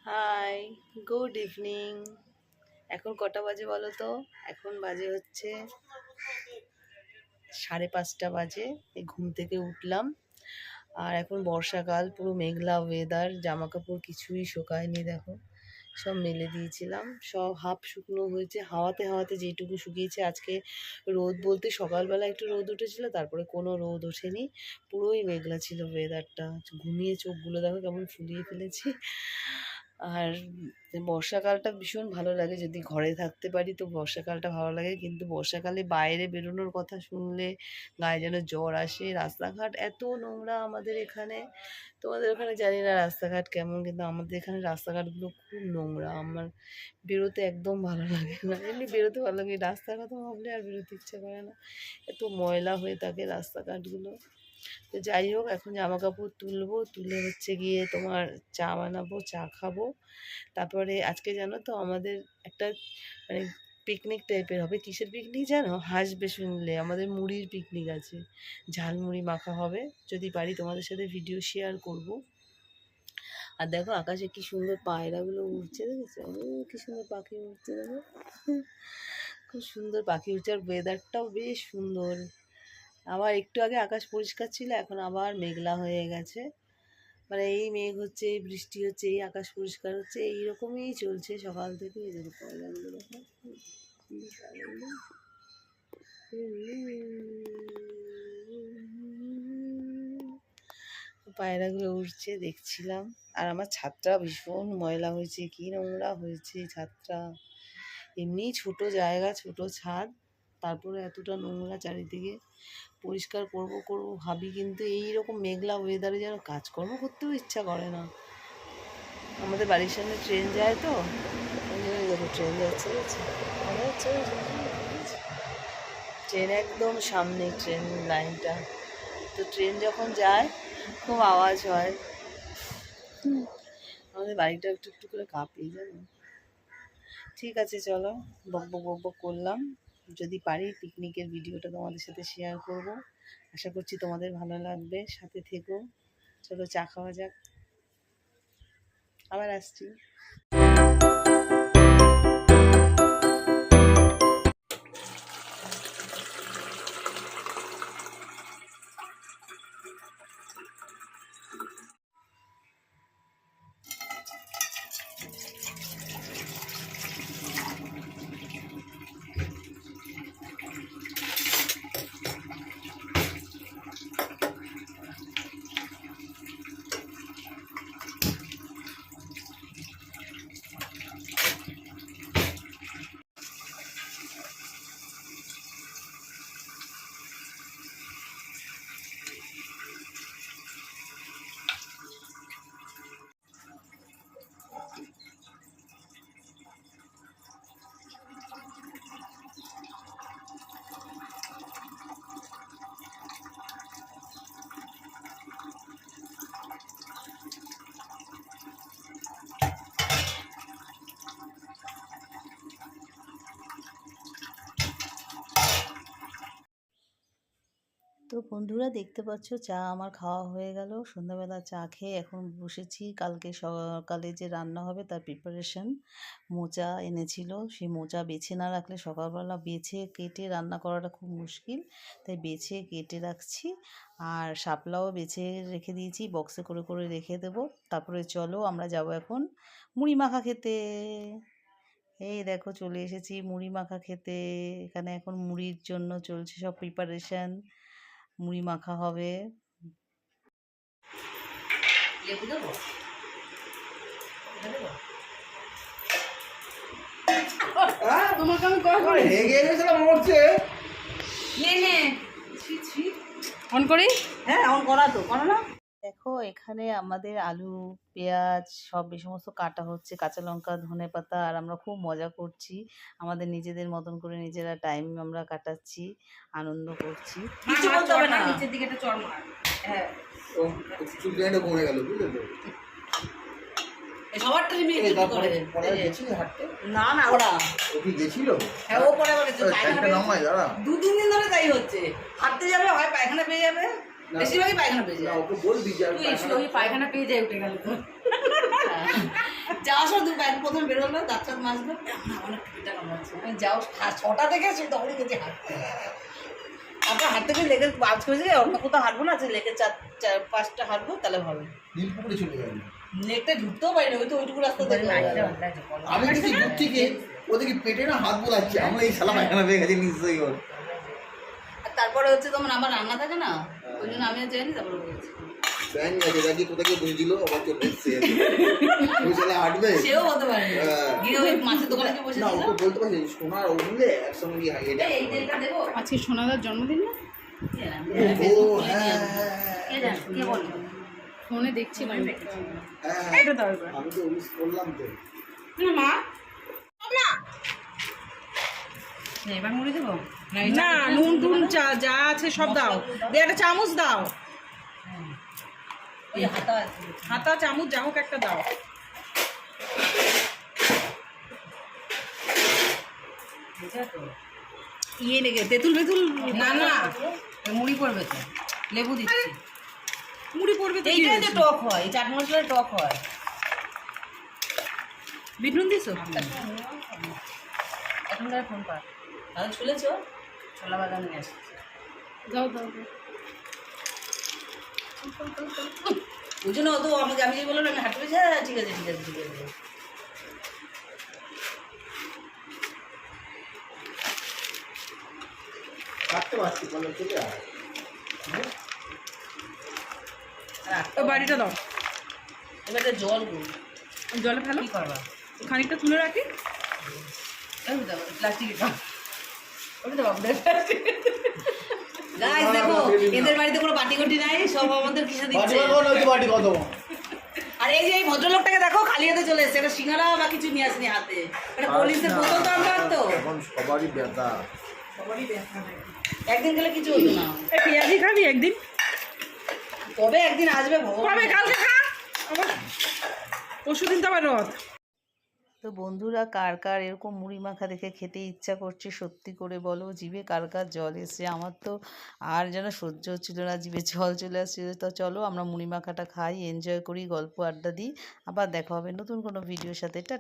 High, good evening. এখন কটা বাজে বলো তো? এখন বাজে হচ্ছে 5:30 বাজে। এই ঘুম থেকে উঠলাম। আর এখন বর্ষাকাল, পুরো মেঘলা ওয়েদার, জামা কাপড় কিছুই শুকায়নি। দেখো, সব মেলে দিয়েছিলাম, সব হাফ শুকনো হয়েছে। হাওয়াতে হাওয়াতে যেটুকু শুকিয়েছে। আজকে রোদ বলতে সকালবেলা একটু রোদ উঠেছিল, তারপরে কোনো রোদ ওঠেনি। পুরোই মেঘলা ছিল ওয়েদারটা। ঘুমিয়ে চোখগুলো দেখো কেমন ফুলিয়ে ফেলেছি। আর বর্ষাকালটা ভীষণ ভালো লাগে, যদি ঘরে থাকতে পারি তো বর্ষাকালটা ভালো লাগে। কিন্তু বর্ষাকালে বাইরে বেরোনোর কথা শুনলে গায়ে যেন জ্বর আসে। রাস্তাঘাট এত নোংরা আমাদের এখানে। তোমাদের ওখানে জানি না রাস্তাঘাট কেমন, কিন্তু আমাদের এখানে রাস্তাঘাটগুলো খুব নোংরা। আমার বেরোতে একদম ভালো লাগে না। এমনি বেরোতে ভালো লাগে, রাস্তার কথা ভাবলে আর বেরোতে ইচ্ছা করে না। এত ময়লা হয়ে থাকে রাস্তাঘাটগুলো। তো যাই হোক, এখন জামা কাপড় তুলবো, তুলে হচ্ছে গিয়ে তোমার চা বানাবো, চা খাবো। তারপরে আজকে জানো তো আমাদের একটা মানে পিকনিক টাইপের হবে। কিসের পিকনিক জানো? হাসবে শুনলে, আমাদের মুড়ির পিকনিক আছে। ঝালমুড়ি মাখা হবে। যদি পারি তোমাদের সাথে ভিডিও শেয়ার করব। আর দেখো আকাশে কি সুন্দর পায়রাগুলো উড়ছে, দেখেছো? কি সুন্দর পাখি উঠছে, দেখো খুব সুন্দর পাখি উঠছে। আর ওয়েদারটাও বেশ সুন্দর। আবার একটু আগে আকাশ পরিষ্কার ছিল, এখন আবার মেঘলা হয়ে গেছে। মানে এই মেঘ হচ্ছে, এই বৃষ্টি হচ্ছে, এই আকাশ পরিষ্কার হচ্ছে, এইরকমই চলছে সকাল থেকে। এই দেখো পয়লাগুলো, দেখো পায়রাগুলো উঠছে, দেখছিলাম। আর আমার ছাদটা ভীষণ ময়লা হয়েছে, কি নোংরা হয়েছে ছাদটা। এমনি ছোট জায়গা, ছোট ছাদ, তারপরে এতটা নোংরা চারিদিকে। পরিষ্কার করব করব ভাবি, কিন্তু এইরকম মেঘলা ওয়েদারে যেন কাজকর্ম করতেও ইচ্ছা করে না। আমাদের বাড়ির সামনে ট্রেন যায় তো, ওই জন্য দেখো ট্রেন যাচ্ছে, ট্রেন একদম সামনে, ট্রেন লাইনটা। তো ট্রেন যখন যায় খুব আওয়াজ হয়। আমাদের বাড়িটা একটু একটু করে কাঁপে, জানো। ঠিক আছে, চলো, বকবক করলাম। যদি পারি পিকনিকের ভিডিওটা তোমাদের সাথে শেয়ার করব। আশা করছি তোমাদের ভালো লাগবে, সাথে থেকো। চলো চা খাওয়া যাক, আবার আসছি। তো বন্ধুরা, দেখতে পাচ্ছ চা আমার খাওয়া হয়ে গেল। সন্ধ্যাবেলা চা খেয়ে এখন বসেছি। কালকে সকালে যে রান্না হবে তার প্রিপারেশন। মোচা এনেছিল, সেই মোচা বেছে না রাখলে সকালবেলা বেছে কেটে রান্না করাটা খুব মুশকিল, তাই বেছে কেটে রাখছি। আর শাপলাও বেছে রেখে দিয়েছি, বক্সে করে করে রেখে দেবো। তারপরে চলো আমরা যাব এখন মুড়ি মাখা খেতে। এই দেখো চলে এসেছি মুড়ি মাখা খেতে। এখানে এখন মুড়ির জন্য চলছে সব প্রিপারেশন। মুড়ি মাখা হবে। অন করি? হ্যাঁ, অন করা তো, করো না। দেখো এখানে আমাদের আলু, পেঁয়াজ সব এই সমস্ত কাটা হচ্ছে, কাঁচা লঙ্কা, ধনেপাতা। আর আমরা খুব মজা করছি, আমাদের নিজেদের মতন করে নিজেরা টাইম আমরা কাটাচ্ছি, আনন্দ করছি। কিছু বলতে হবে না, নিচের দিকে একটা চড় মার। হ্যাঁ, ও চুলটা কমে গেল, বুঝলে তো। সবারটা তুমি একটু করে পরে গেছিল হাঁটতে। না না, ওরা কি গেছিল? হ্যাঁ, ও পরে বলে তো পায়খানা নামাই দাঁড়া। 2-3 দিন ধরে তাই হচ্ছে। হাঁটতে যাবে, হয় পায়খানা পেয়ে যাবে, বেশিরভাগই পায়খানা পেয়ে যায়। ওকে বলবি যে পায়খানা পেয়ে যায়, উঠে গেল। যাওয়ার সময় দুটো ব্যাগ প্রথমে বেরোলো, দাঁত টাত মাজলো, আমার পিঠটা কামড়াচ্ছে। আমি যাও 6টা থেকে সে তখনই গেছি হাঁটতে। তারপর হাঁটতে গিয়ে লেগে আজ করেছি অন্য কোথাও হাঁটবো না, আজকে লেগে 4-5টা হাঁটবো তাহলে হবে। নীলপুকুরে চলে যাবে। লেকটা ঢুকতেও পারিনি, ওই তো ওইটুকু রাস্তা থেকে। আমি দেখি দূর থেকে ওদিকে পেটে না হাত বোলাচ্ছে, আমরা এই শালা পায়খানা পেয়ে গেছি নিশ্চয়ই ওর। আর তারপরে হচ্ছে তোমার আমার রান্না থাকে না, ওই জন্য আমি আর যাইনি, তারপরে বলেছি ব্যান গেছে দেখি কোথাকে বসেছিল আবার চলে এসছে। ওই শালা হাঁটবে সেও হতে পারে। গিয়ে ওই মাছের দোকানে গিয়ে না, বসেছিল। ওকে বলতে পারছি সোনার ওগুলো একসঙ্গে গিয়ে হারিয়ে যায়। এই তেলটা দেবো। আজকে সোনাদার জন্মদিন না? ও হ্যাঁ কে জানে, কে বললো? ফোনে দেখছিলাম। হ্যাঁ, এটা দরকার আমি তো উইশ করলাম তো। মা। এবার মুড়ি দেবো না, নুন টুন যা আছে সব দাও। একটা চামচ দাও, এই হাতা আছে। হাতা চামচ যা হোক একটা দাও। বুঝেছো? ইয়ে লেগে তেঁতুল বেতুল না না, মুড়ি পড়বে তো, লেবু দিচ্ছি। মুড়ি পড়বে তো। এইটাই তো টক হয়, এই চাট মশলার টক হয়। বিট নুন দিছো? এখন তার ফোন পার তাহলে শুনেছো, ছোলা বাদাম নিয়ে আসছে। দাও দাও। ওই জন্য অত আমাকে, আমি যে বললাম আমি হাঁটতে পেয়েছি, ঠিক আছে ঠিক আছে ঠিক আছে। কাটতে পারছি বলে চলে আয়। তো বাড়িটা দাও, এবার একটা জল গুলো জলে ফেলো। কি করবা? খানিকটা তুলে রাখি। প্লাস্টিকের কাপ ওটা তো বাবুদের গাইস দেখো, এদের বাড়িতে কোনো বাটি ঘটি নাই, সব আমাদের কিসে বাটি দিচ্ছে। কত নয় বাটি কত? আর এই যে এই ভদ্রলোকটাকে দেখো খালি হাতে চলে এসেছে, একটা সিঙ্গারা বা কিছু নিয়ে আসেনি হাতে, একটা পলিশের বোতল তো আমরা তো এখন সবারই ব্যথা। একদিন গেলে কিছু হতো না, পেঁয়াজি খাবি একদিন? তবে একদিন আসবে ভগবান। কবে? কালকে খা। আবার পরশুদিন তো আবার রথ। তো বন্ধুরা, কার কার এরকম মুড়ি মাখা দেখে খেতে ইচ্ছা করছে সত্যি করে বলো, জিভে কার কার জল এসছে? আমার তো আর যেন সহ্য হচ্ছিল না, জিভে জল চলে আসছিল। তো চলো আমরা মুড়ি মাখাটা খাই, এনজয় করি, গল্প আড্ডা দিই। আবার দেখা হবে নতুন কোনো ভিডিওর সাথে। টাটা।